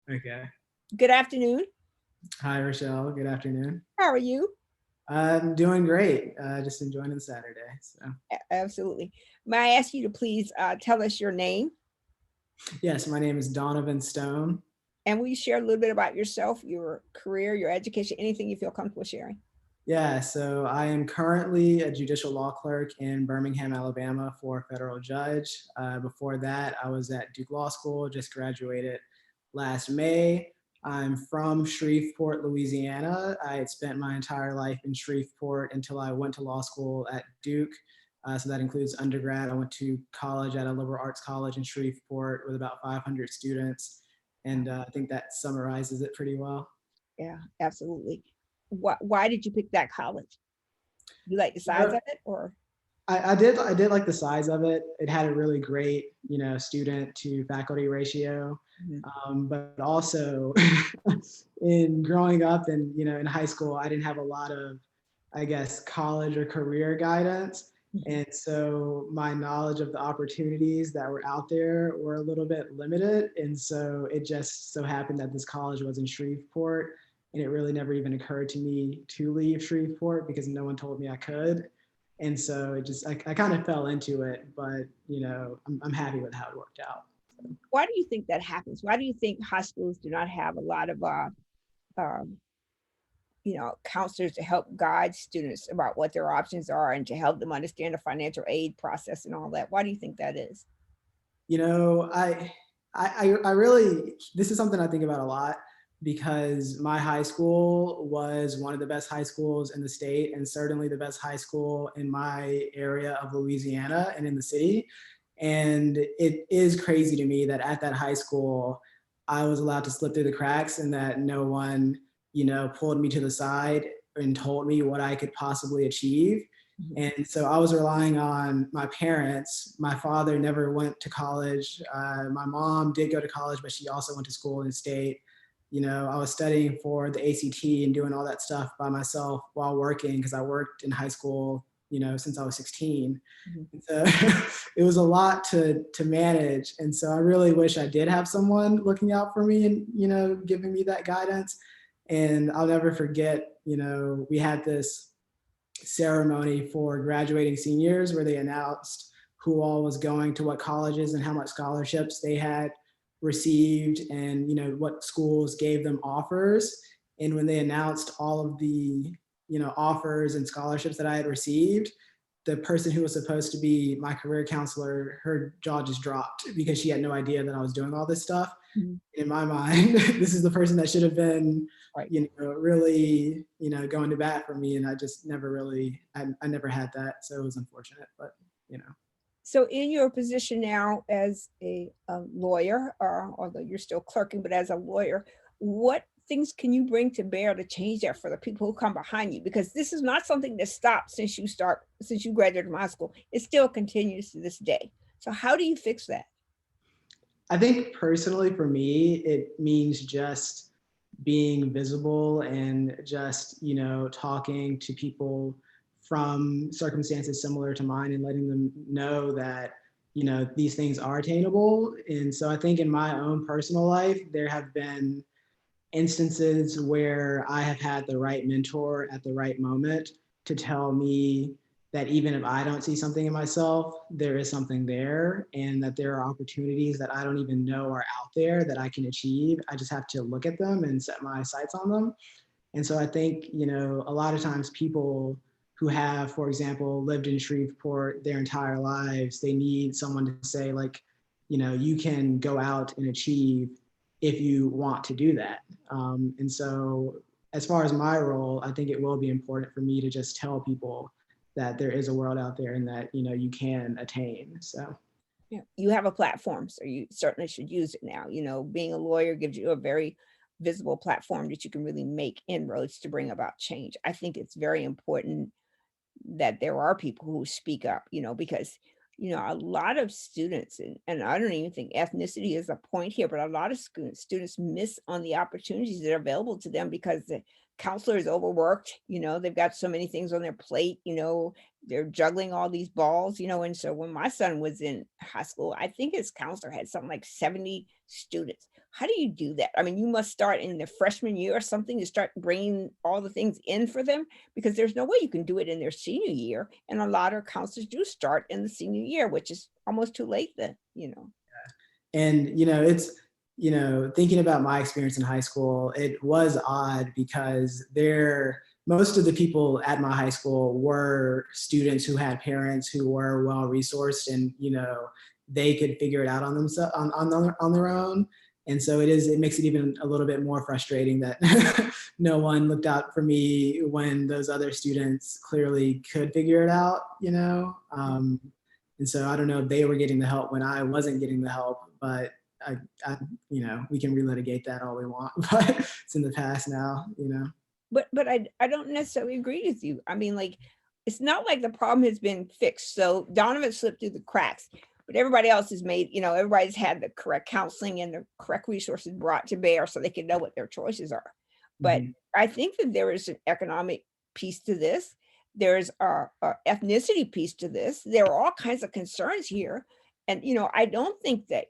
Okay. Good afternoon. Hi, Rochelle. Good afternoon. How are you? I'm doing great. Just enjoying the Saturday. So, Absolutely. May I ask you to please tell us your name, yes, my name is Donovan Stone. and will you share a little bit about yourself, your career, your education, anything you feel comfortable sharing? Yeah, so I am currently a judicial law clerk in Birmingham, Alabama for a federal judge. Before that, I was at Duke Law School, just graduated last May. I'm from Shreveport, Louisiana. I had spent my entire life in Shreveport until I went to law school at Duke. So that includes undergrad. I went to college at a liberal arts college in Shreveport with about 500 students. And I think that summarizes it pretty well. Yeah, absolutely. Why did you pick that college? You like the You size know, of it, or? I did like the size of it. It had a really great, student to faculty ratio. Mhm. But also in growing up and, in high school, I didn't have a lot of, I guess, college or career guidance. Mhm. And so my knowledge of the opportunities that were out there were a little bit limited. And so it just so happened that this college was in Shreveport. And it really never even occurred to me to leave Shreveport because no one told me I could. And so I kind of fell into it, but I'm happy with how it worked out. Why do you think that happens? Why do you think high schools do not have a lot of um, counselors to help guide students about what their options are and to help them understand the financial aid process and all that? Why do you think that is? You know, I really, this is something I think about a lot because my high school was one of the best high schools in the state and certainly the best high school in my area of Louisiana and in the city. And it is crazy to me that at that high school, I was allowed to slip through the cracks and that no one, pulled me to the side and told me what I could possibly achieve. Mhm. And so I was relying on my parents. My father never went to college. My mom did go to college, but she also went to school in state. I was studying for the ACT and doing all that stuff by myself while working because I worked in high school, since I was 16. Mhm. And so it was a lot to manage. And so I really wish I did have someone looking out for me and, giving me that guidance. And I'll never forget, we had this ceremony for graduating seniors where they announced who all was going to what colleges and how much scholarships they had received and what schools gave them offers. And when they announced all of the offers and scholarships that I had received, the person who was supposed to be my career counselor, her jaw just dropped because she had no idea that I was doing all this stuff. Mhm. In my mind, this is the person that should have been, Right. really, going to bat for me. And I just never really, I never had that. So it was unfortunate, but, you know. So, in your position now as a lawyer, although you're still clerking, but as a lawyer, what things can you bring to bear to change that for the people who come behind you? Because this is not something that stopped since you graduated from high school. It still continues to this day. So, how do you fix that? I think personally for me, it means just being visible and just, talking to people from circumstances similar to mine and letting them know that, these things are attainable. And so I think in my own personal life, there have been instances where I have had the right mentor at the right moment to tell me that even if I don't see something in myself, there is something there and that there are opportunities that I don't even know are out there that I can achieve. I just have to look at them and set my sights on them. And so I think, a lot of times people who have, for example, lived in Shreveport their entire lives, they need someone to say, like, you can go out and achieve if you want to do that. And so, as far as my role, I think it will be important for me to just tell people that there is a world out there and that, you can attain. So, Yeah, you have a platform, so you certainly should use it now. Being a lawyer gives you a very visible platform that you can really make inroads to bring about change. I think it's very important that there are people who speak up, because, a lot of students, and I don't even think ethnicity is a point here, but a lot of students miss on the opportunities that are available to them because counselor is overworked, they've got so many things on their plate, they're juggling all these balls, and so when my son was in high school, I think his counselor had something like 70 students. How do you do that? I mean, you must start in the freshman year or something to start bringing all the things in for them, because there's no way you can do it in their senior year. And a lot of counselors do start in the senior year, which is almost too late then. And, it's, thinking about my experience in high school, it was odd because most of the people at my high school were students who had parents who were well resourced, and, they could figure it out on themselves on their own. And so it makes it even a little bit more frustrating that no one looked out for me when those other students clearly could figure it out. And so I don't know if they were getting the help when I wasn't getting the help, but I we can relitigate that all we want, but it's in the past now. But I don't necessarily agree with you. I mean, like, it's not like the problem has been fixed. So Donovan slipped through the cracks, but everybody else has made, everybody's had the correct counseling and the correct resources brought to bear so they can know what their choices are. But Mhm. I think that there is an economic piece to this. There's a ethnicity piece to this. There are all kinds of concerns here. And, I don't think that,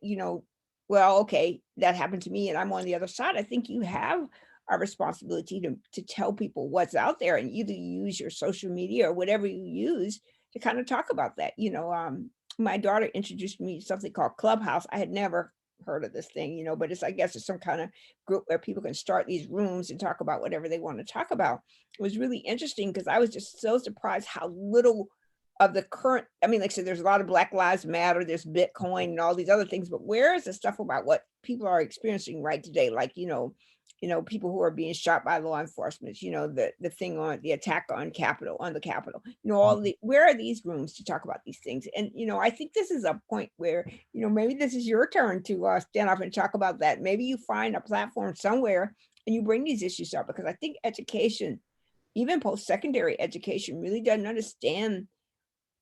well, okay, that happened to me and I'm on the other side. I think you have a responsibility to tell people what's out there, and either you use your social media or whatever you use to kind of talk about that. My daughter introduced me to something called Clubhouse. I had never heard of this thing, but I guess it's some kind of group where people can start these rooms and talk about whatever they want to talk about. It was really interesting because I was just so surprised how little of the current, I mean, like I said, there's a lot of Black Lives Matter, there's Bitcoin and all these other things, but where is the stuff about what people are experiencing right today? Like, people who are being shot by law enforcement, the thing on the attack on the Capitol, where are these rooms to talk about these things? And, I think this is a point where, maybe this is your turn to stand up and talk about that. Maybe you find a platform somewhere and you bring these issues up, because I think education, even post-secondary education, really doesn't understand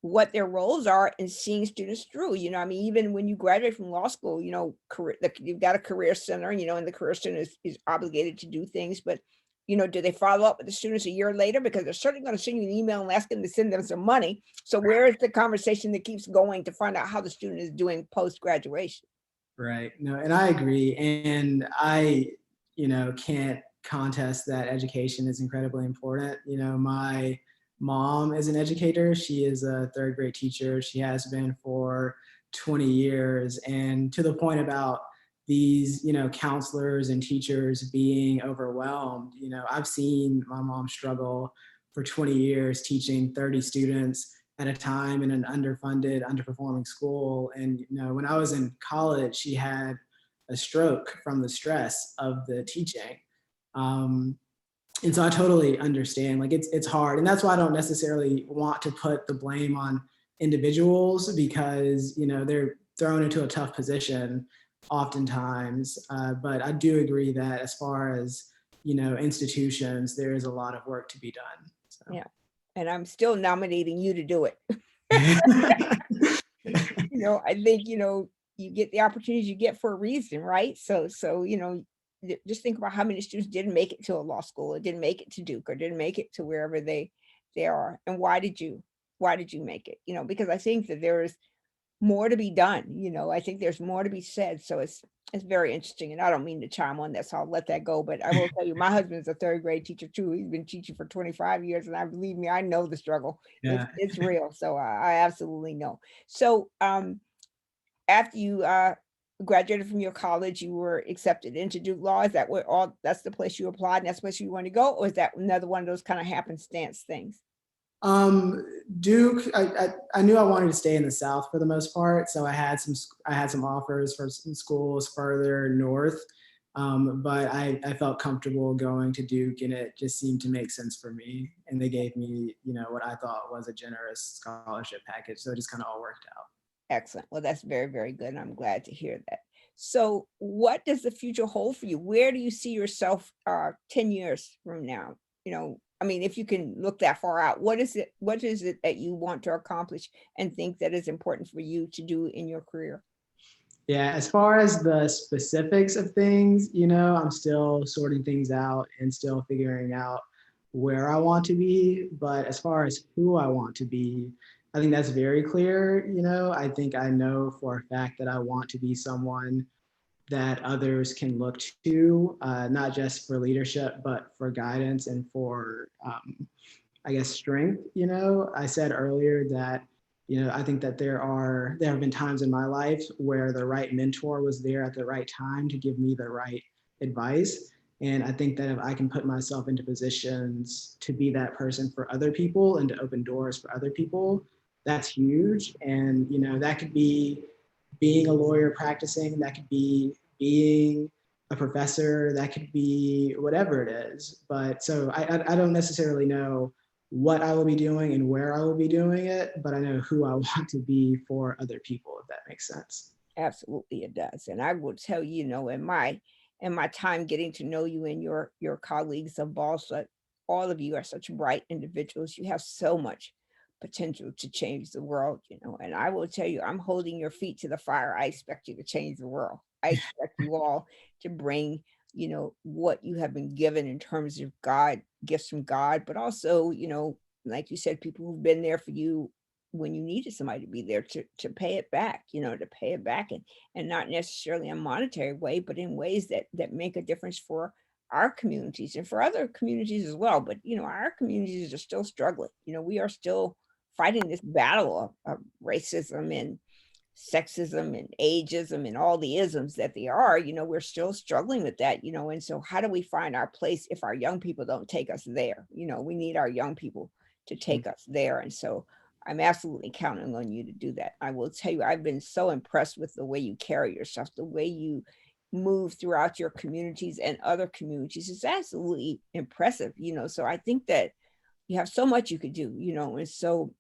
what their roles are in seeing students through. I mean, even when you graduate from law school, you've got a career center, and the career center is obligated to do things, but do they follow up with the students a year later? Because they're certainly going to send you an email and ask them to send them some money. So where is the conversation that keeps going to find out how the student is doing post-graduation? Right. No, and I agree. And I, can't contest that education is incredibly important. My mom is an educator. She is a third grade teacher. She has been for 20 years. And to the point about these, counselors and teachers being overwhelmed, I've seen my mom struggle for 20 years teaching 30 students at a time in an underfunded, underperforming school. And when I was in college, she had a stroke from the stress of the teaching. Um, and so I totally understand. Like it's hard, and that's why I don't necessarily want to put the blame on individuals, because they're thrown into a tough position oftentimes. But I do agree that as far as institutions, there is a lot of work to be done. So. Yeah. And I'm still nominating you to do it. I think, you get the opportunities you get for a reason, right? So, just think about how many students didn't make it to a law school, or didn't make it to Duke, or didn't make it to wherever they are. And why did you make it? Because I think that there is more to be done. I think there's more to be said. So it's very interesting. And I don't mean to chime on that, so I'll let that go. But I will tell you, my husband's a third grade teacher too. He's been teaching for 25 years. And believe me, I know the struggle. Yeah. It's real. So I absolutely know. So after you graduated from your college, you were accepted into Duke Law. Is that that's the place you applied and that's the place you want to go? Or is that another one of those kind of happenstance things? Duke, I knew I wanted to stay in the South for the most part. So I had some offers for some schools further north. But I felt comfortable going to Duke, and it just seemed to make sense for me. And they gave me, what I thought was a generous scholarship package. So it just kind of all worked out. Excellent. Well, that's very, very good. And I'm glad to hear that. So what does the future hold for you? Where do you see yourself 10 years from now? I mean, if you can look that far out, what is it that you want to accomplish and think that is important for you to do in your career? Yeah, as far as the specifics of things, I'm still sorting things out and still figuring out where I want to be. But as far as who I want to be, I think that's very clear. I think I know for a fact that I want to be someone that others can look to, not just for leadership, but for guidance and for I guess, strength. I said earlier that, I think that there have been times in my life where the right mentor was there at the right time to give me the right advice. And I think that if I can put myself into positions to be that person for other people and to open doors for other people, that's huge. And, that could be being a lawyer practicing, that could be being a professor, that could be whatever it is. But so I don't necessarily know what I will be doing and where I will be doing it, but I know who I want to be for other people, if that makes sense. Absolutely, it does. And I will tell you, in my time getting to know you and your colleagues of Balsa, all of you are such bright individuals. You have so much potential to change the world, And I will tell you, I'm holding your feet to the fire. I expect you to change the world. I expect you all to bring, what you have been given in terms of God, gifts from God, but also, like you said, people who've been there for you when you needed somebody to be there to pay it back, to pay it back and not necessarily a monetary way, but in ways that make a difference for our communities and for other communities as well. But our communities are still struggling. We are still fighting this battle of racism and sexism and ageism and all the isms that they are, we're still struggling with that, and so how do we find our place if our young people don't take us there? We need our young people to take us there. And so I'm absolutely counting on you to do that. I will tell you, I've been so impressed with the way you carry yourself, the way you move throughout your communities and other communities. It's absolutely impressive, so I think that you have so much you could do, and so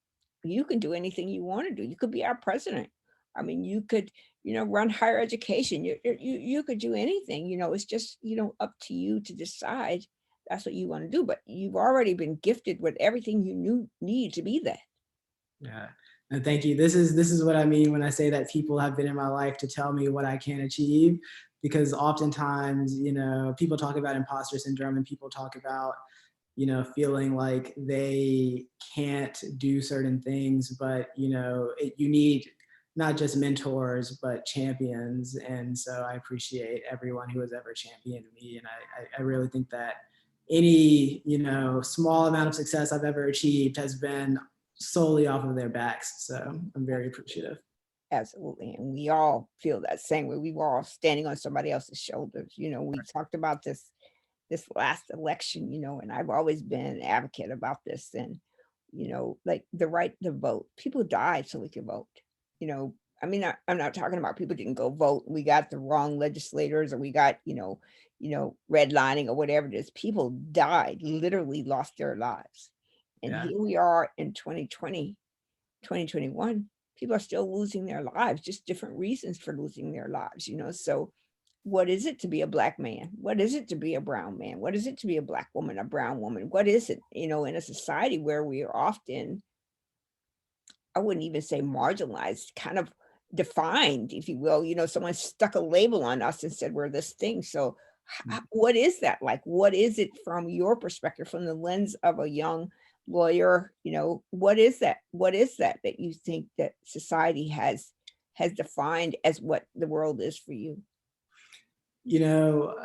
you can do anything you want to do. You could be our president. I mean, you could, run higher education. You could do anything, it's just, up to you to decide that's what you want to do. But you've already been gifted with everything you need to be that. Yeah. And thank you. This is what I mean when I say that people have been in my life to tell me what I can achieve. Because oftentimes, people talk about imposter syndrome and people talk about, feeling like they can't do certain things, but you need not just mentors, but champions. And so I appreciate everyone who has ever championed me. And I really think that any, small amount of success I've ever achieved has been solely off of their backs. So I'm very appreciative. Absolutely. And we all feel that same way. We were all standing on somebody else's shoulders. We talked about this last election, and I've always been an advocate about this. And, like the right to vote. People died so we could vote. You know, I mean, I'm not talking about people didn't go vote. We got the wrong legislators, or we got, redlining or whatever it is. People died, literally lost their lives. And Yeah. here we are in 2020, 2021. People are still losing their lives, just different reasons for losing their lives, So what is it to be a black man? What is it to be a brown man? What is it to be a black woman, a brown woman? What is it, in a society where we are often, I wouldn't even say marginalized, kind of defined, if you will. Someone stuck a label on us and said we're this thing. So, what is that like? What is it from your perspective, from the lens of a young lawyer? What is that? What is that you think that society has defined as what the world is for you? You know,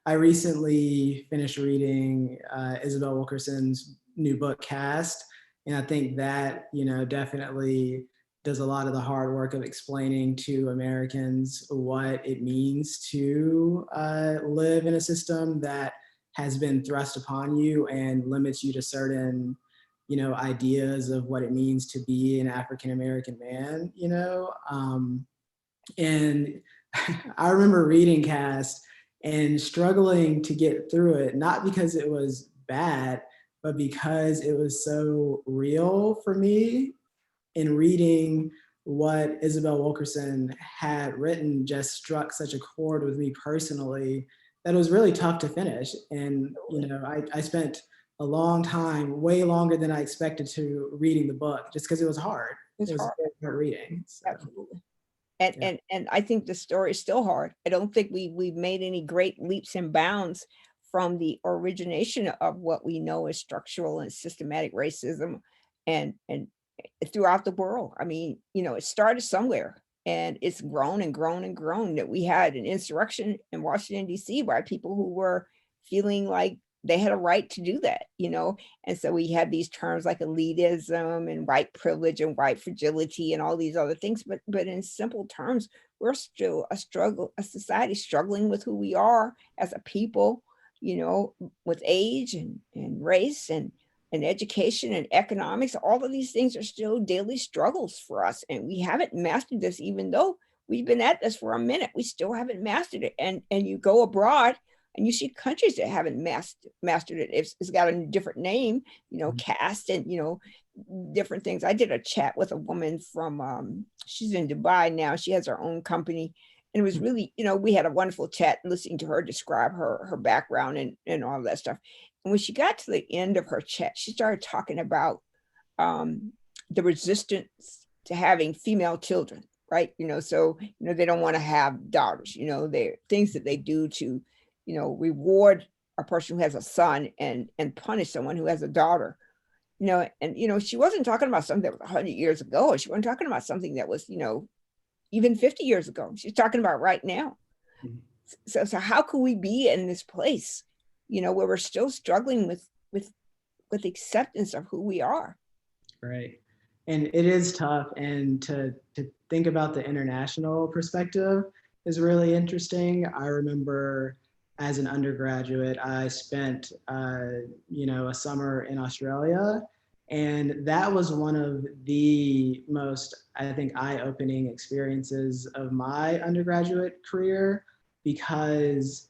I recently finished reading Isabel Wilkerson's new book, Cast. And I think that, definitely does a lot of the hard work of explaining to Americans what it means to live in a system that has been thrust upon you and limits you to certain, ideas of what it means to be an African American man. And I remember reading Cast and struggling to get through it, not because it was bad, but because it was so real for me. And reading what Isabel Wilkerson had written just struck such a chord with me personally that it was really tough to finish. And, I spent a long time, way longer than I expected to, reading the book just because it was hard. It's It was hard. very hard reading. So. Absolutely. And Yeah. and I think the story is still hard. I don't think we've made any great leaps and bounds from the origination of what we know as structural and systematic racism and throughout the world. I mean, it started somewhere and it's grown and grown and grown that we had an insurrection in Washington, D.C. by people who were feeling like they had a right to do that. And so we had these terms like elitism and white privilege and white fragility and all these other things. But in simple terms, we're still a society struggling with who we are as a people, with age and race and education and economics. All of these things are still daily struggles for us. And we haven't mastered this, even though we've been at this for a minute. We still haven't mastered it. And you go abroad and you see countries that haven't mastered it. It's got a different name, Mhm. caste and, different things. I did a chat with a woman from, she's in Dubai now. She has her own company. And it was really, we had a wonderful chat listening to her describe her background and all that stuff. And when she got to the end of her chat, she started talking about um, the resistance to having female children, right? So, they don't want to have daughters, they're things that they do to, reward a person who has a son and punish someone who has a daughter. And she wasn't talking about something that was 100 years ago. She wasn't talking about something that was, even 50 years ago. She's talking about right now. Mhm. So how could we be in this place, where we're still struggling with acceptance of who we are? Right. And it is tough. And to think about the international perspective is really interesting. I remember as an undergraduate, I spent, a summer in Australia. And that was one of the most, I think, eye-opening experiences of my undergraduate career because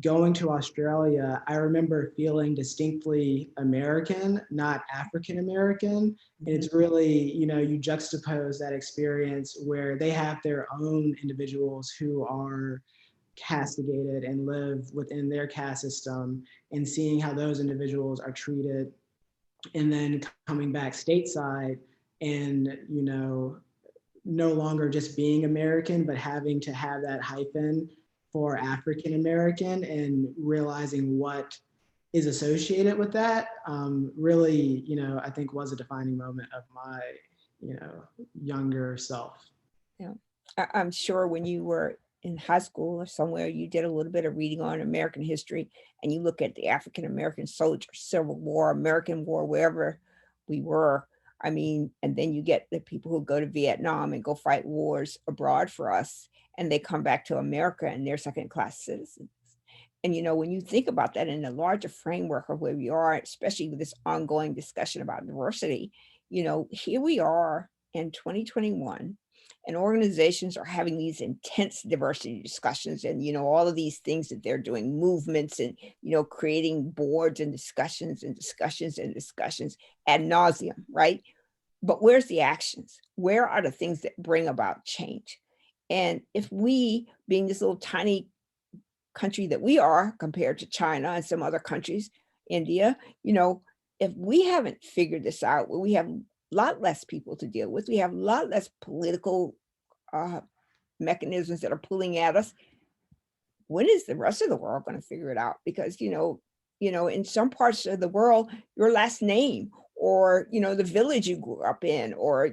going to Australia, I remember feeling distinctly American, not African American. And Mhm. it's really, you juxtapose that experience where they have their own individuals who are castigated and live within their caste system and seeing how those individuals are treated. And then coming back stateside and, no longer just being American, but having to have that hyphen for African American and realizing what is associated with that really, I think was a defining moment of my, younger self. Yeah. I'm sure when you were in high school or somewhere, you did a little bit of reading on American history and you look at the African American soldier, Civil War, American War, wherever we were. I mean, and then you get the people who go to Vietnam and go fight wars abroad for us, and they come back to America and they're second class citizens. And when you think about that in the larger framework of where we are, especially with this ongoing discussion about diversity, here we are in 2021 and organizations are having these intense diversity discussions and all of these things that they're doing, movements and creating boards and discussions and discussions and discussions ad nauseum, right? But where's the actions? Where are the things that bring about change? And if we, being this little tiny country that we are compared to China and some other countries, India, if we haven't figured this out, well, we have a lot less people to deal with. We have a lot less political uh, mechanisms that are pulling at us. When is the rest of the world going to figure it out? Because in some parts of the world, your last name or the village you grew up in or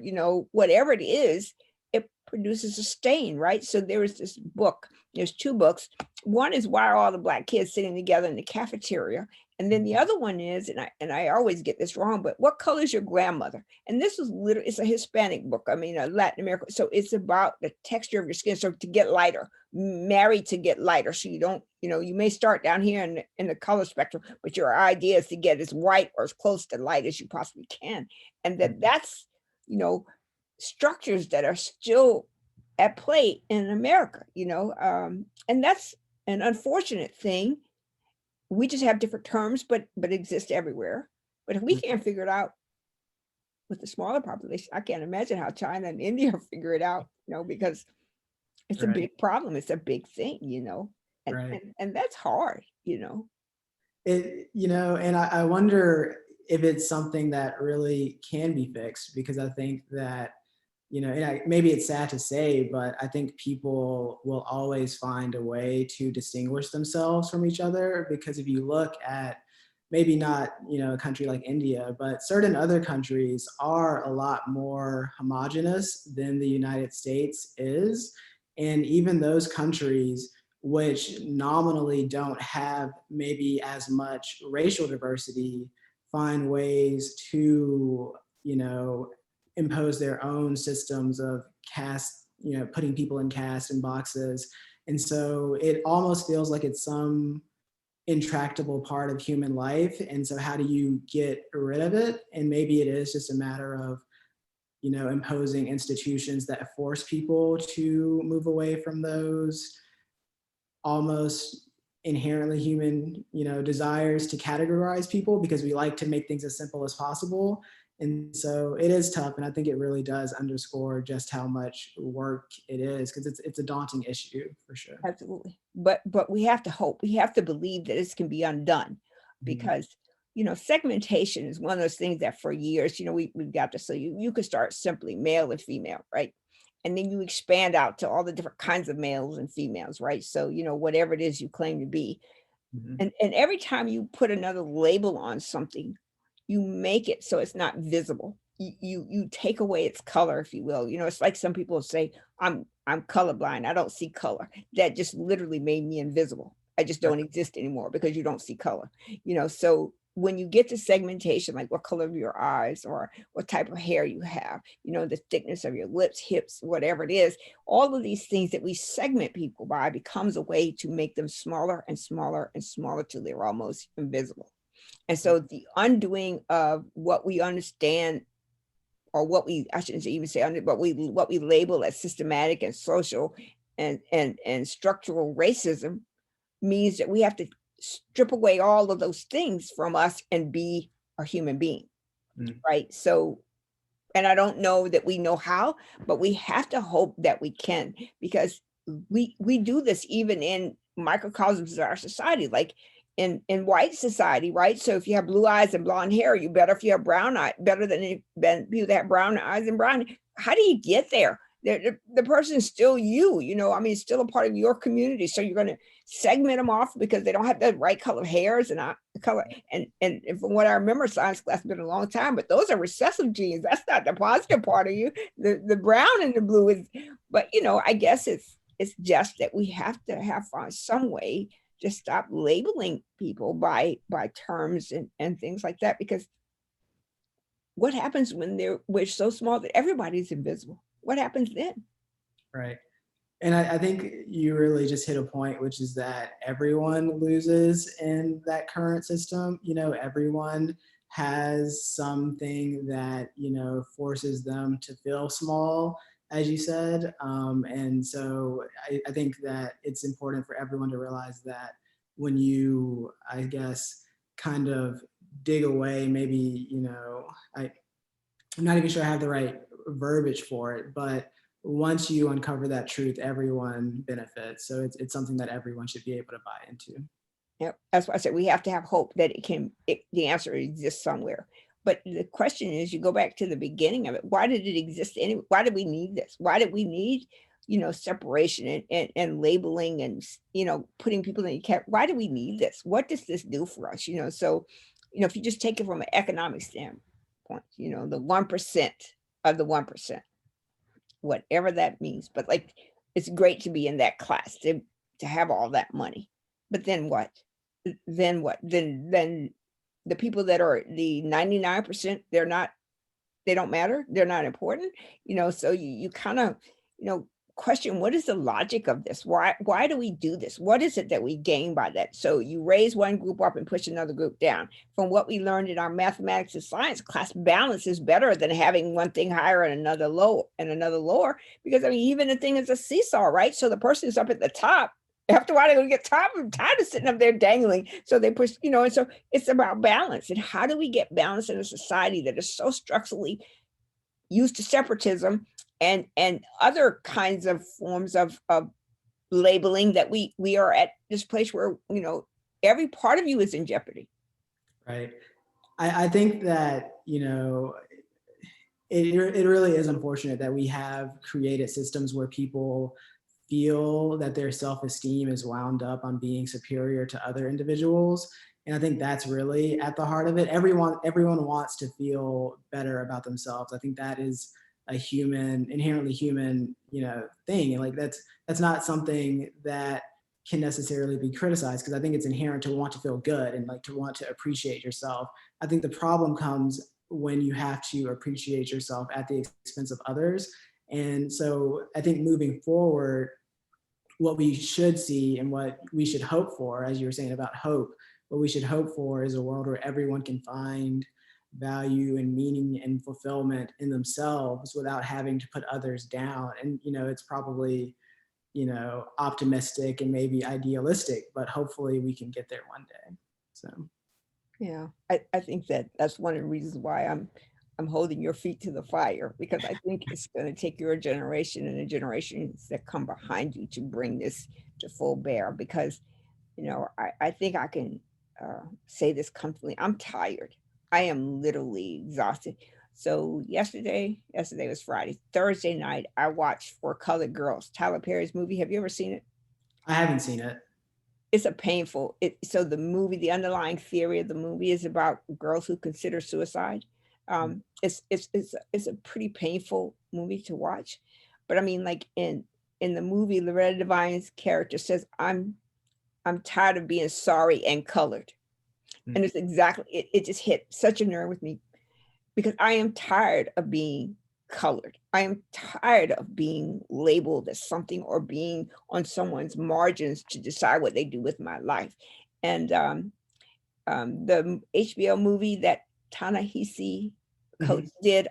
whatever it is, it produces a stain, right? So there is this book. There's two books. One is Why Are All the Black Kids Sitting Together in the Cafeteria? And then the other one is, and I always get this wrong, but What Color is Your Grandmother? And this is literally, it's a Hispanic book. I mean, a Latin American. So it's about the texture of your skin. So to get lighter, married to get lighter. So you don't, you may start down here in the color spectrum, but your idea is to get as white or as close to light as you possibly can. And that's, you know, structures that are still at play in America, and that's an unfortunate thing. We just have different terms, but exist everywhere. But if we can't figure it out with the smaller population, I can't imagine how China and India figure it out, because it's a Right. big problem. It's a big thing, and Right. and that's hard. And I wonder if it's something that really can be fixed because I think that you know, and maybe it's sad to say, but I think people will always find a way to distinguish themselves from each other, because if you look at maybe not, you know, a country like India, but certain other countries are a lot more homogenous than the United States is. And even those countries which nominally don't have maybe as much racial diversity find ways to, you know, impose their own systems of caste, you know, putting people in caste and boxes. And so it almost feels like it's some intractable part of human life. And so how do you get rid of it? And maybe it is just a matter of, you know, imposing institutions that force people to move away from those almost inherently human, you know, desires to categorize people, because we like to make things as simple as possible. And so it is tough, and I think it really does underscore just how much work it is, because it's a daunting issue for sure. Absolutely. But we have to hope. We have to believe that this can be undone Mhm. because, segmentation is one of those things that for years, we've got to, so you could start simply male and female, right? And then you expand out to all the different kinds of males and females, right? So, whatever it is you claim to be. Mhm. And every time you put another label on something, you make it so it's not visible. You take away its color, if you will. It's like some people say, I'm colorblind. I don't see color. That just literally made me invisible. I just Right. don't exist anymore because you don't see color. So when you get to segmentation, like what color of your eyes or what type of hair you have, the thickness of your lips, hips, whatever it is, all of these things that we segment people by becomes a way to make them smaller and smaller and smaller till they're almost invisible. And so the undoing of what we understand, or I shouldn't say even say under, but what we label as systematic and social and structural racism means that we have to strip away all of those things from us and be a human being, Mm. right? So, and I don't know that we know how, but we have to hope that we can, because we do this even in microcosms of our society, like in white society, right? So if you have blue eyes and blonde hair, you better. If you have brown eye, better than people that have brown eyes and brown. How do you get there? The person is still you, I mean, still a part of your community. So you're going to segment them off because they don't have the right color hairs and color. And from what I remember, science class has been a long time, but those are recessive genes. That's not the positive part of you. The brown and the blue is, but I guess it's just that we have to have found some way to stop labeling people by terms and things like that, because what happens when we're so small that everybody's invisible? What happens then? Right. And I think you really just hit a point, which is that everyone loses in that current system. You know, everyone has something that, you know, forces them to feel small, as you said. And so I think that it's important for everyone to realize that when you, I guess, kind of dig away, maybe, you know, I'm not even sure I have the right verbiage for it, but once you uncover that truth, everyone benefits. So it's something that everyone should be able to buy into. Yep. That's why I said we have to have hope that the answer exists somewhere. But the question is, you go back to the beginning of it. Why did it exist anyway? Why did we need this? Why did we need, separation and labeling and, putting people in a cat? Why do we need this? What does this do for us? So, if you just take it from an economic standpoint, the 1% of the 1%, whatever that means. But like, it's great to be in that class to have all that money. But then what? Then what? Then the people that are the 99%, they don't matter. They're not important. So you kind of, question, what is the logic of this? Why do we do this? What is it that we gain by that? So you raise one group up and push another group down. From what we learned in our mathematics and science class, balance is better than having one thing higher and another low and another lower. Because I mean, even the thing is a seesaw, right? So the person is up at the top. After a while, they're going to get tired. I'm tired of sitting up there dangling. So they push, and so it's about balance. And how do we get balance in a society that is so structurally used to separatism and other kinds of forms of labeling, that we are at this place where every part of you is in jeopardy. Right. I think that, you know, it really is unfortunate that we have created systems where people feel that their self-esteem is wound up on being superior to other individuals. And I think that's really at the heart of it. Everyone wants to feel better about themselves. I think that is a inherently human, thing. And like that's not something that can necessarily be criticized, because I think it's inherent to want to feel good and like to want to appreciate yourself. I think the problem comes when you have to appreciate yourself at the expense of others. And so I think moving forward, what we should see and what we should hope for, as you were saying about hope, what we should hope for is a world where everyone can find value and meaning and fulfillment in themselves without having to put others down. And, it's probably, optimistic and maybe idealistic, but hopefully we can get there one day. So, Yeah, I think that that's one of the reasons why I'm holding your feet to the fire, because I think it's going to take your generation and the generations that come behind you to bring this to full bear. Because I think I can say this comfortably. I'm tired. I am literally exhausted. So yesterday was Friday. Thursday night, I watched For Colored Girls, Tyler Perry's movie. Have you ever seen it? I haven't seen it. It's a painful it so the movie, the underlying theory of the movie is about girls who consider suicide. It's a pretty painful movie to watch, but I mean, like, in the movie, Loretta Devine's character says, I'm tired of being sorry and colored." And it's exactly it just hit such a nerve with me, because I am tired of being colored. I am tired of being labeled as something or being on someone's margins to decide what they do with my life. And the HBO movie that Ta-Nehisi Coates Mhm. did,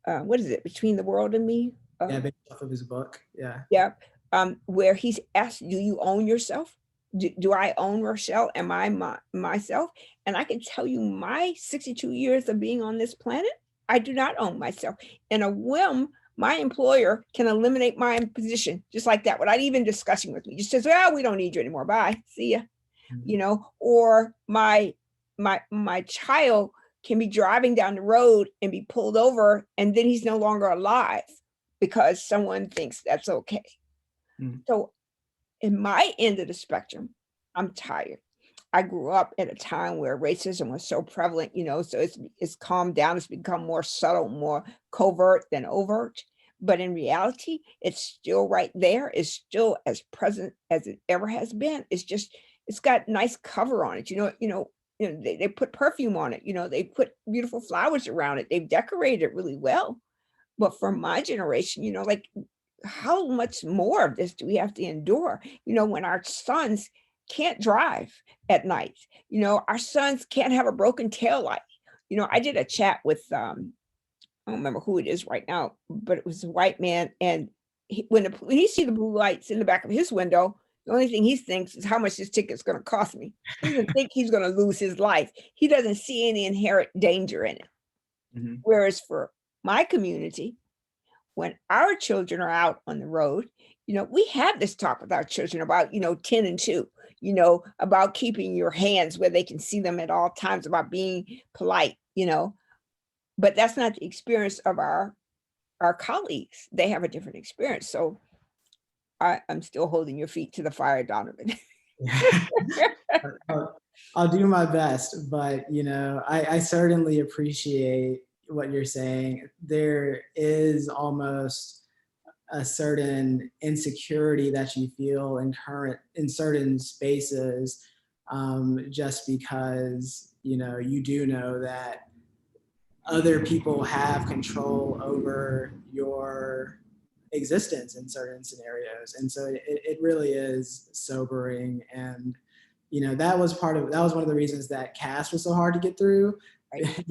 what is it? Between the World and Me? Yeah, based off of his book. Yeah. Yeah, where he's asked, "Do you own yourself? Do I own Rochelle? Am I myself?" And I can tell you, my 62 years of being on this planet, I do not own myself. In a whim, my employer can eliminate my position just like that without even discussing with me. Just says, "Well, we don't need you anymore. Bye. See ya." Mhm. Or my child can be driving down the road and be pulled over, and then he's no longer alive because someone thinks that's okay. Mhm. So in my end of the spectrum, I'm tired. I grew up at a time where racism was so prevalent, so it's calmed down. It's become more subtle, more covert than overt. But in reality, it's still right there. It's still as present as it ever has been. It's got nice cover on it. They put perfume on it. They put beautiful flowers around it. They've decorated it really well. But for my generation, like, how much more of this do we have to endure? When our sons can't drive at night, our sons can't have a broken tail light. I did a chat with I don't remember who it is right now, but it was a white man, and when he see the blue lights in the back of his window, the only thing he thinks is how much this ticket's going to cost me. He doesn't think he's going to lose his life. He doesn't see any inherent danger in it. Mhm. Whereas for my community, when our children are out on the road, we have this talk with our children about, 10 and 2, about keeping your hands where they can see them at all times, about being polite, but that's not the experience of our colleagues. They have a different experience. So I'm still holding your feet to the fire, Donovan. I'll do my best, but I certainly appreciate what you're saying. There is almost a certain insecurity that you feel in certain spaces, just because you do know that other people have control over your existence in certain scenarios. And so it really is sobering. And that was one of the reasons that cast was so hard to get through. Right.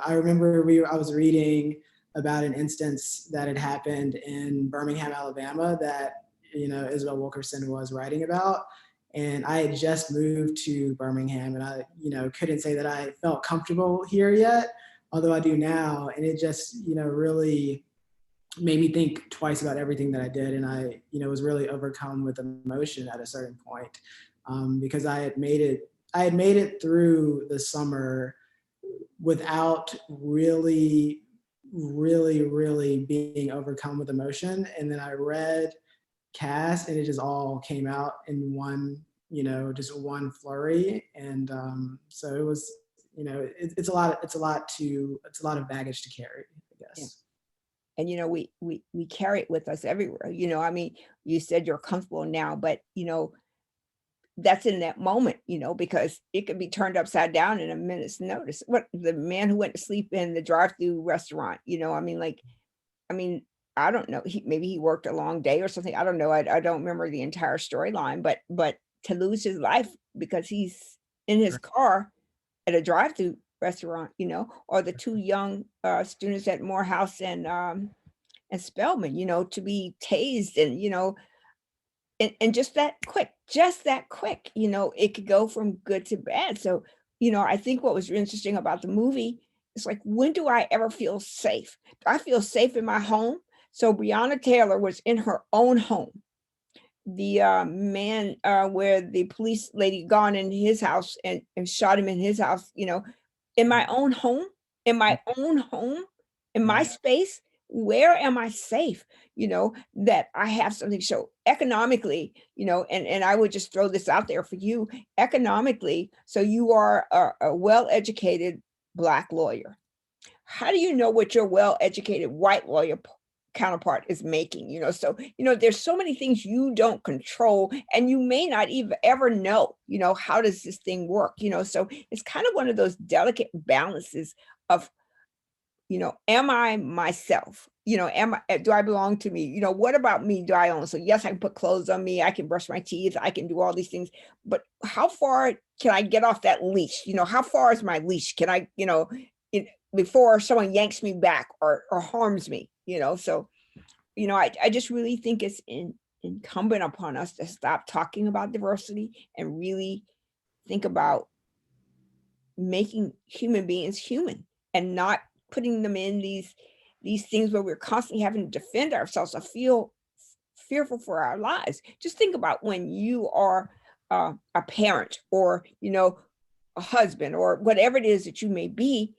I remember I was reading about an instance that had happened in Birmingham, Alabama, that Isabel Wilkerson was writing about. And I had just moved to Birmingham, and I couldn't say that I felt comfortable here yet, although I do now. And it just really made me think twice about everything that I did. And I was really overcome with emotion at a certain point, because I had made it through the summer without really really, really being overcome with emotion. And then I read Cass, and it just all came out in one, just one flurry. And so it was, it's a lot. It's a lot of baggage to carry, I Yeah. guess. And we carry it with us everywhere. I mean, you said you're comfortable now, but that's in that moment, because it could be turned upside down in a minute's notice. What the man who went to sleep in the drive-through restaurant, I mean, like, I mean, I don't know. Maybe he worked a long day or something. I don't know. I don't remember the entire storyline, but to lose his life because he's in his car at a drive-through restaurant, or the two young students at Morehouse and Spelman, to be tased and and just that quick, it could go from good to bad. So, I think what was interesting about the movie is like, when do I ever feel safe? I feel safe in my home. So Breonna Taylor was in her own home. The man where the police lady gone in his house and shot him in his house, in my own home, in my own home, in my Yeah. space, where am I safe? That I have something. So economically, and I would just throw this out there for you economically. So you are a well-educated Black lawyer. How do you know what your well-educated white lawyer counterpart is making? So there's so many things you don't control, and you may not even ever know, how does this thing work? So it's kind of one of those delicate balances of, am I myself? Do I belong to me? What about me do I own? So yes, I can put clothes on me, I can brush my teeth, I can do all these things, but how far can I get off that leash? How far is my leash? Can I, it, before someone yanks me back or harms me? So, I just really think it's incumbent upon us to stop talking about diversity and really think about making human beings human and not putting them in these things where we're constantly having to defend ourselves or feel fearful for our lives. Just think about when you are a parent or a husband or whatever it is that you may be,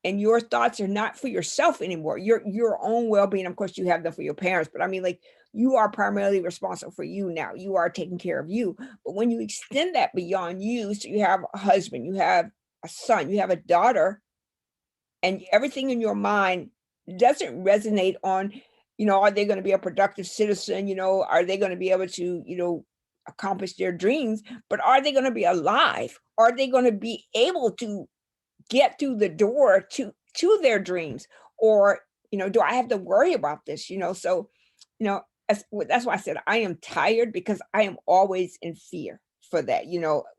and your thoughts are not for yourself anymore, your own well-being. Of course you have them for your parents, but I mean, like, you are primarily responsible for you now. You are taking care of you. But when you extend that beyond you, so you have a husband, you have a son, you have a daughter, and everything in your mind doesn't resonate on, are they going to be a productive citizen? Are they going to be able to, accomplish their dreams? But are they going to be alive? Are they going to be able to get through the door to their dreams? Or, do I have to worry about this? So, you know, that's why I said I am tired, because I am always in fear for that,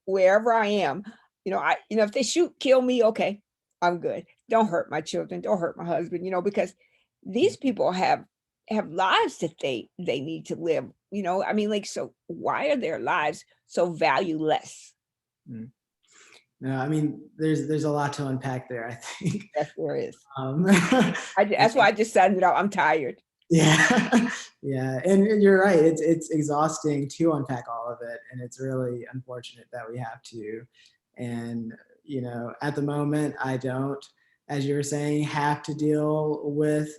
wherever I am, if they shoot, kill me, okay, I'm good. Don't hurt my children, don't hurt my husband, because these people have lives that they need to live, I mean, like, so why are their lives so valueless? Mm. No, I mean, there's a lot to unpack there, I think. Yes, there is. Um, That's why I just summed it up. I'm tired. yeah, yeah, and you're right. It's exhausting to unpack all of it, and it's really unfortunate that we have to. And at the moment, I don't, as you were saying, have to deal with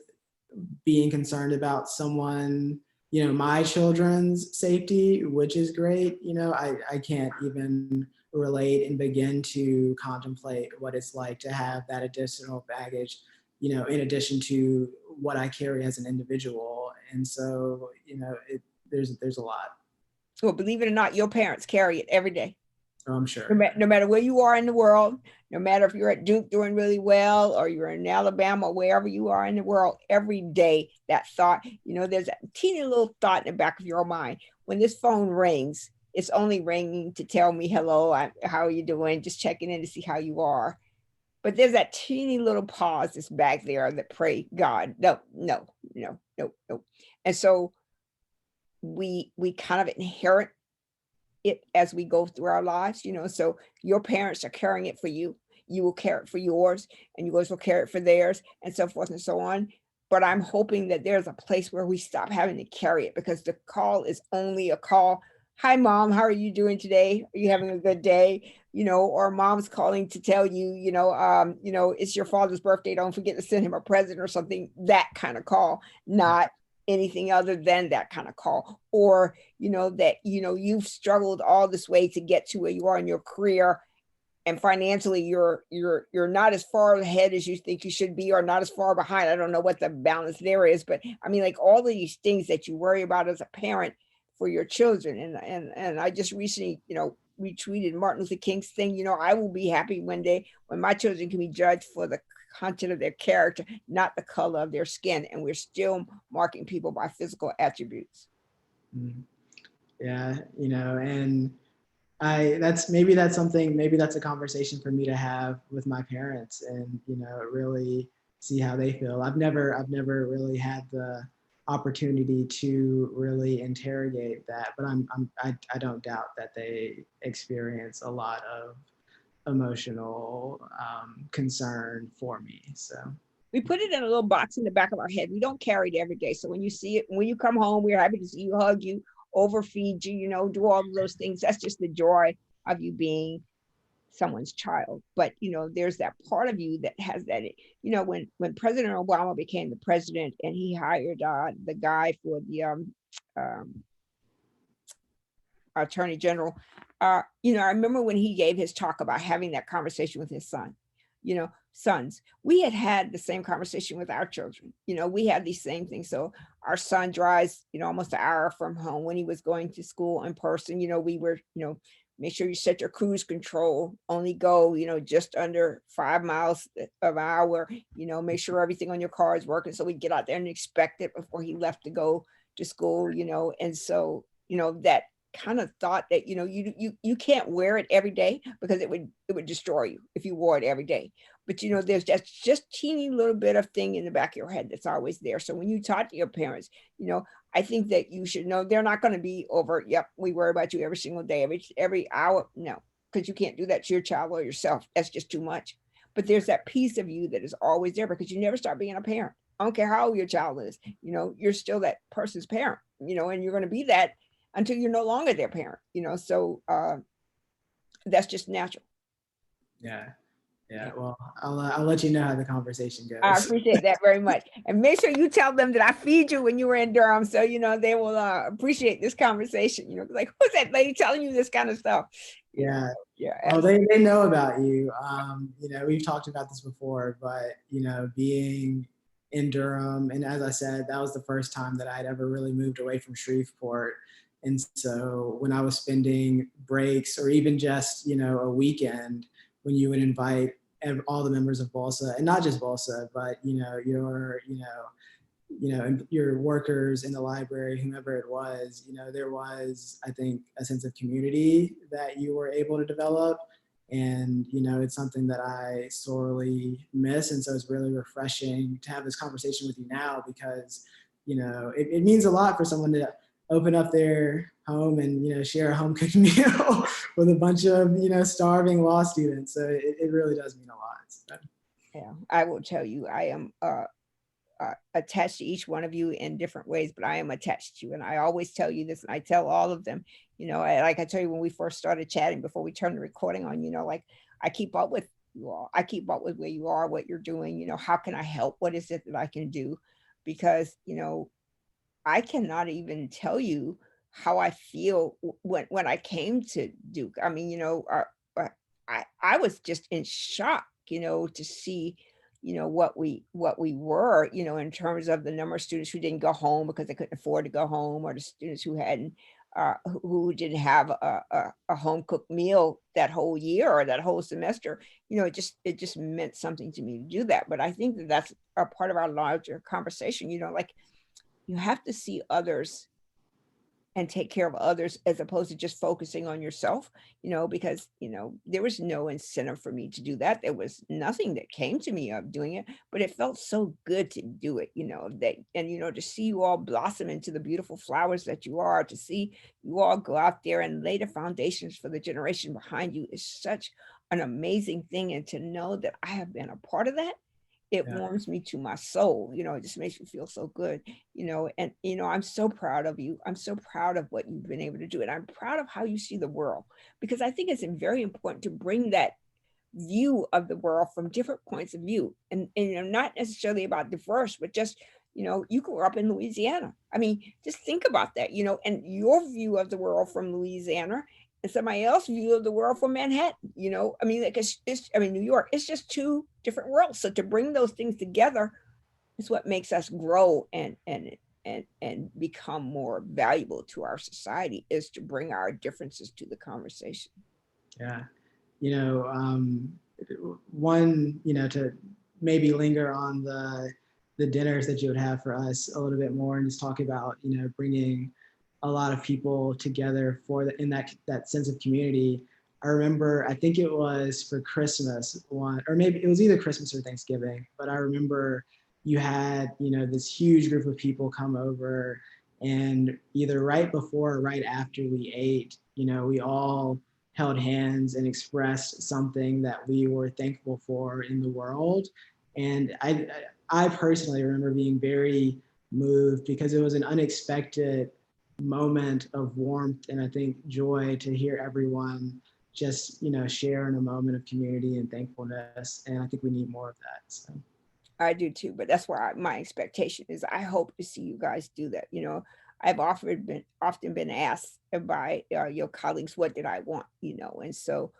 being concerned about someone, my children's safety, which is great. I can't even relate and begin to contemplate what it's like to have that additional baggage, in addition to what I carry as an individual. And so, there's a lot. Well, believe it or not, your parents carry it every day. So I'm No, sure. no matter where you are in the world, no matter if you're at Duke doing really well or you're in Alabama, wherever you are in the world, every day that thought, there's a teeny little thought in the back of your mind. When this phone rings, it's only ringing to tell me, hello, how are you doing? Just checking in to see how you are. But there's that teeny little pause that's back there that pray, God, no, no, no, no, no. And so we kind of inherit it as we go through our lives, so your parents are carrying it for you, you will carry it for yours, and yours will carry it for theirs, and so forth and so on. But I'm hoping that there's a place where we stop having to carry it, because the call is only a call hi mom, how are you doing today? Are you having a good day? Or mom's calling to tell you, it's your father's birthday. Don't forget to send him a present or something, that kind of call, not anything other than that kind of call. Or, that, you've struggled all this way to get to where you are in your career, and financially you're not as far ahead as you think you should be, or not as far behind. I don't know what the balance there is, but I mean, like, all of these things that you worry about as a parent for your children. And I just recently, retweeted Martin Luther King's thing. I will be happy one day when my children can be judged for the content of their character, not the color of their skin, and we're still marking people by physical attributes. Mm. Yeah, and that's something, maybe that's a conversation for me to have with my parents, and really see how they feel. I've never really had the opportunity to really interrogate that, but I don't doubt that they experience a lot of emotional concern for me. So We put it in a little box in the back of our head. We don't carry it every day. So when you see it, when you come home, we're happy to see you, hug you, overfeed you, do all of those things. That's just the joy of you being someone's child. But there's that part of you that has that. When President Obama became the president and he hired the guy for the um, attorney general, I remember when he gave his talk about having that conversation with his son, sons. We had the same conversation with our children. We had these same things. So our son drives, almost an hour from home. When he was going to school in person, we were, make sure you set your cruise control, only go, just under 5 miles of an hour, make sure everything on your car is working. So we get out there and inspect it before he left to go to school, and so, that kind of thought that, you can't wear it every day because it would destroy you if you wore it every day. But there's that just teeny little bit of thing in the back of your head that's always there. So when you talk to your parents, I think that you should know they're not going to be over, yep, we worry about you every single day, every hour. No, because you can't do that to your child or yourself. That's just too much. But there's that piece of you that is always there because you never stop being a parent. I don't care how old your child is, you're still that person's parent, and you're going to be that until you're no longer their parent, so that's just natural. yeah, yeah. Yeah. Well, I'll let you know how the conversation I goes. appreciate that very much. And make sure you tell them that I feed you when you were in Durham. So, they will appreciate this conversation, like, who's that lady telling you this kind of stuff? Yeah. Yeah. Oh, they know about you. We've talked about this before, but being in Durham, and as I said, that was the first time that I had ever really moved away from Shreveport. And so when I was spending breaks, or even just a weekend, when you would invite all the members of Balsa, and not just Balsa, but your workers in the library, whomever it was, there was, I think, a sense of community that you were able to develop. And, it's something that I sorely miss. And so it's really refreshing to have this conversation with you now, because, it means a lot for someone to open up their home and, share a home cooked meal with a bunch of, starving law students. So it really does mean a lot. So. Yeah. I will tell you, I am attached to each one of you in different ways, but I am attached to you. And I always tell you this, and I tell all of them, like I tell you when we first started chatting before we turned the recording on, like, I keep up with you all. I keep up with where you are, what you're doing, how can I help? What is it that I can do? Because, I cannot even tell you how I feel when I came to Duke. I mean, I was just in shock, to see, what we were, in terms of the number of students who didn't go home because they couldn't afford to go home, or the students who hadn't who didn't have a home cooked meal that whole year or that whole semester. It just meant something to me to do that. But I think that that's a part of our larger conversation. Like, you have to see others and take care of others as opposed to just focusing on yourself, because, there was no incentive for me to do that. There was nothing that came to me of doing it, but it felt so good to do it, that, and, to see you all blossom into the beautiful flowers that you are, to see you all go out there and lay the foundations for the generation behind you is such an amazing thing. And to know that I have been a part of that it Yeah. warms me to my soul. It just makes me feel so good, and I'm so proud of you. I'm so proud of what you've been able to do. And I'm proud of how you see the world, because I think it's very important to bring that view of the world from different points of view. And not necessarily about diverse, but just, you grew up in Louisiana. I mean, just think about that, and your view of the world from Louisiana and somebody else's view of the world from Manhattan. I mean, like New York, it's just two different worlds. So to bring those things together is what makes us grow and become more valuable to our society, is to bring our differences to the conversation. Yeah. One, to maybe linger on the dinners that you would have for us a little bit more, and just talk about, bringing a lot of people together in that sense of community. I remember, I think it was for Christmas one, or maybe it was either Christmas or Thanksgiving, but I remember you had, this huge group of people come over, and either right before or right after we ate, we all held hands and expressed something that we were thankful for in the world. And I personally remember being very moved, because it was an unexpected moment of warmth and I think joy to hear everyone just, share in a moment of community and thankfulness. And I think we need more of that. So. I do too, but that's why my expectation is I hope to see you guys do that. I've often been asked by your colleagues, what did I want, and so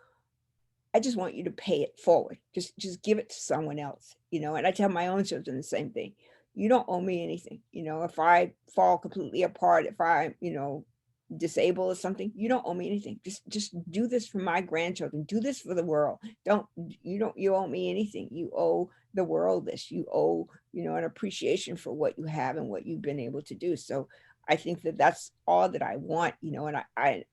I just want you to pay it forward. Just give it to someone else, and I tell my own children the same thing. You don't owe me anything. If I fall completely apart, if I, disabled or something, you don't owe me anything. Just do this for my grandchildren. Do this for the world. You owe me anything. You owe the world this. You owe, an appreciation for what you have and what you've been able to do. So I think that that's all that I want, and I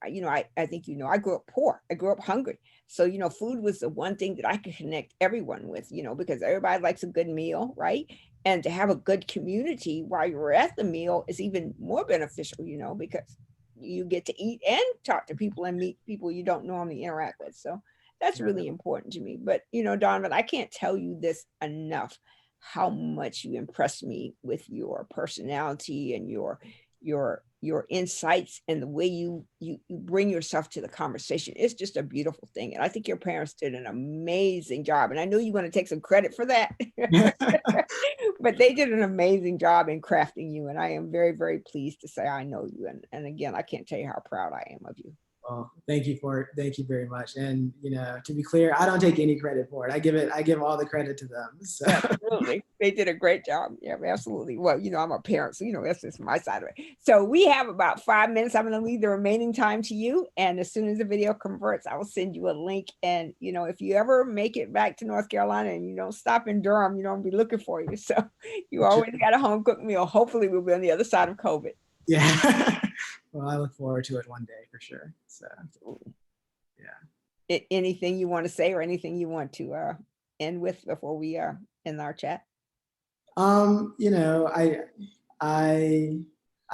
think, I grew up poor. I grew up hungry. So, food was the one thing that I could connect everyone with, because everybody likes a good meal, right? And to have a good community while you're at the meal is even more beneficial, because you get to eat and talk to people and meet people you don't normally interact with. So that's really important to me. But, Donovan, I can't tell you this enough, how much you impressed me with your personality and your insights and the way you bring yourself to the conversation. It's just a beautiful thing. And I think your parents did an amazing job. And I know you want to take some credit for that, but they did an amazing job in crafting you. And I am very, very pleased to say I know you. And again, I can't tell you how proud I am of you. Well, thank you very much. And, to be clear, I don't take any credit for it. I give all the credit to them. So. Absolutely. They did a great job. Yeah, absolutely. Well, I'm a parent, so, that's just my side of it. So we have about 5 minutes. I'm going to leave the remaining time to you. And as soon as the video converts, I will send you a link. And, if you ever make it back to North Carolina and you don't stop in Durham, I'll be looking for you. So you always got a home cooked meal. Hopefully we'll be on the other side of COVID. Yeah. Well, I look forward to it one day for sure. So, yeah. Anything you want to say or anything you want to end with before we end our chat? I don't know. I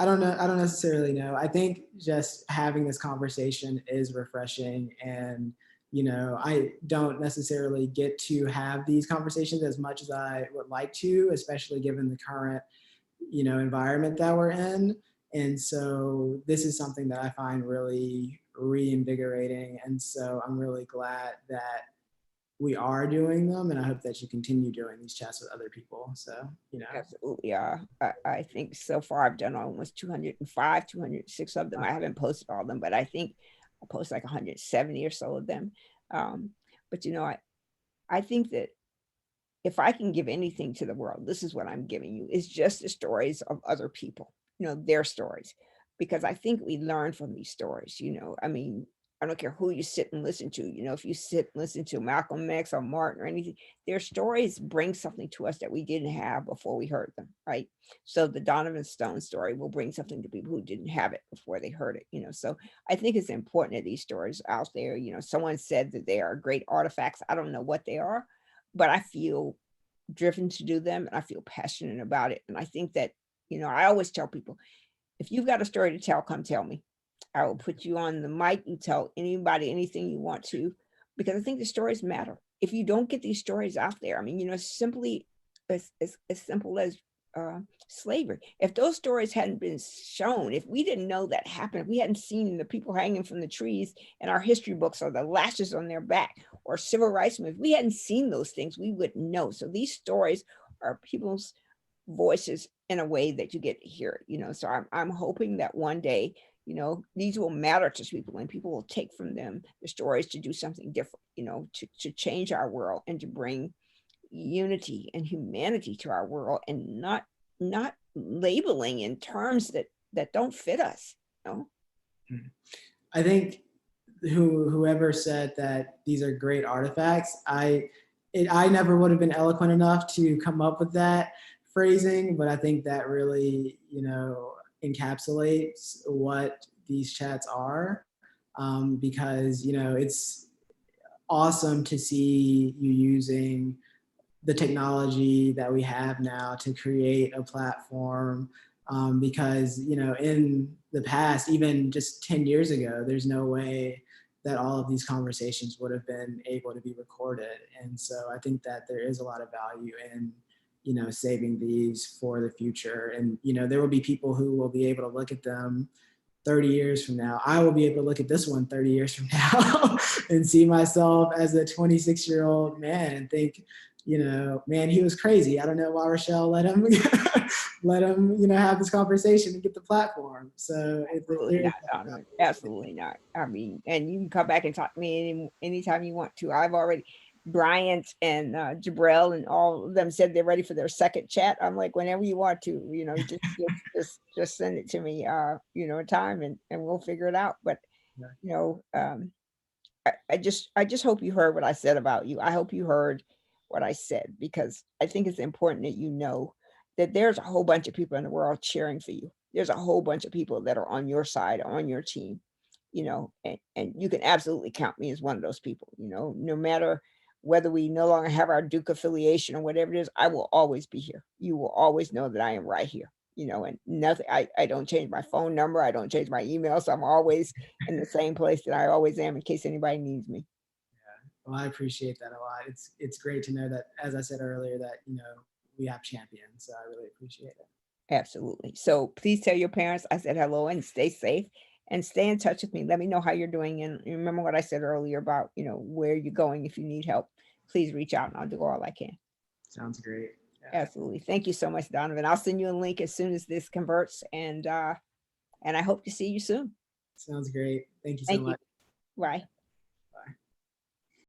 don't necessarily know. I think just having this conversation is refreshing, and I don't necessarily get to have these conversations as much as I would like to, especially given the current environment that we're in. And so this is something that I find really reinvigorating. And so I'm really glad that we are doing them. And I hope that you continue doing these chats with other people. So, Absolutely. I think so far I've done almost 205, 206 of them. I haven't posted all of them, but I think I post like 170 or so of them. But, I think that if I can give anything to the world, this is what I'm giving you. It's just the stories of other people, their stories, because I think we learn from these stories. I mean, I don't care who you sit and listen to, if you sit and listen to Malcolm X or Martin or anything, their stories bring something to us that we didn't have before we heard them, right? So the Donovan Stone story will bring something to people who didn't have it before they heard it. So I think it's important that these stories out there, someone said that they are great artifacts. I don't know what they are, but I feel driven to do them and I feel passionate about it. And I think that, I always tell people, if you've got a story to tell, come tell me. I will put you on the mic. You tell anybody anything you want to, because I think the stories matter. If you don't get these stories out there, I mean, simply as simple as slavery. If those stories hadn't been shown, if we didn't know that happened, if we hadn't seen the people hanging from the trees in our history books or the lashes on their back or civil rights movement, if we hadn't seen those things, we wouldn't know. So these stories are people's voices in a way that you get to hear it, so I'm hoping that one day, these will matter to people and people will take from them the stories to do something different, to change our world and to bring unity and humanity to our world, and not labeling in terms that don't fit us. I think whoever said that these are great artifacts, I never would have been eloquent enough to come up with that phrasing, but I think that really, encapsulates what these chats are, because, it's awesome to see you using the technology that we have now to create a platform, because, in the past, even just 10 years ago, there's no way that all of these conversations would have been able to be recorded. And so I think that there is a lot of value in, saving these for the future. And, there will be people who will be able to look at them 30 years from now. I will be able to look at this one 30 years from now and see myself as a 26-year-old man and think, man, he was crazy. I don't know why Rochelle let him have this conversation and get the platform. So Absolutely not, Donovan. Absolutely not. I mean, and you can come back and talk to me anytime you want to. I've already, Bryant and Jabril and all of them said they're ready for their second chat. I'm like, whenever you want to, just send it to me, a time and we'll figure it out. But, I just hope you heard what I said about you. I hope you heard what I said, because I think it's important that you know that there's a whole bunch of people in the world cheering for you. There's a whole bunch of people that are on your side, on your team, and you can absolutely count me as one of those people, no matter whether we no longer have our Duke affiliation or whatever it is, I will always be here. You will always know that I am right here, and nothing, I don't change my phone number. I don't change my email. So I'm always in the same place that I always am in case anybody needs me. Yeah. Well, I appreciate that a lot. It's great to know that, as I said earlier, that, we have champions. So I really appreciate it. Absolutely. So please tell your parents I said hello and stay safe and stay in touch with me. Let me know how you're doing. And remember what I said earlier about, where you're going. If you need help, please reach out and I'll do all I can. Sounds great. Yeah. Absolutely. Thank you so much, Donovan. I'll send you a link as soon as this converts, and I hope to see you soon. Sounds great. Thank you so Thank you. much. Bye.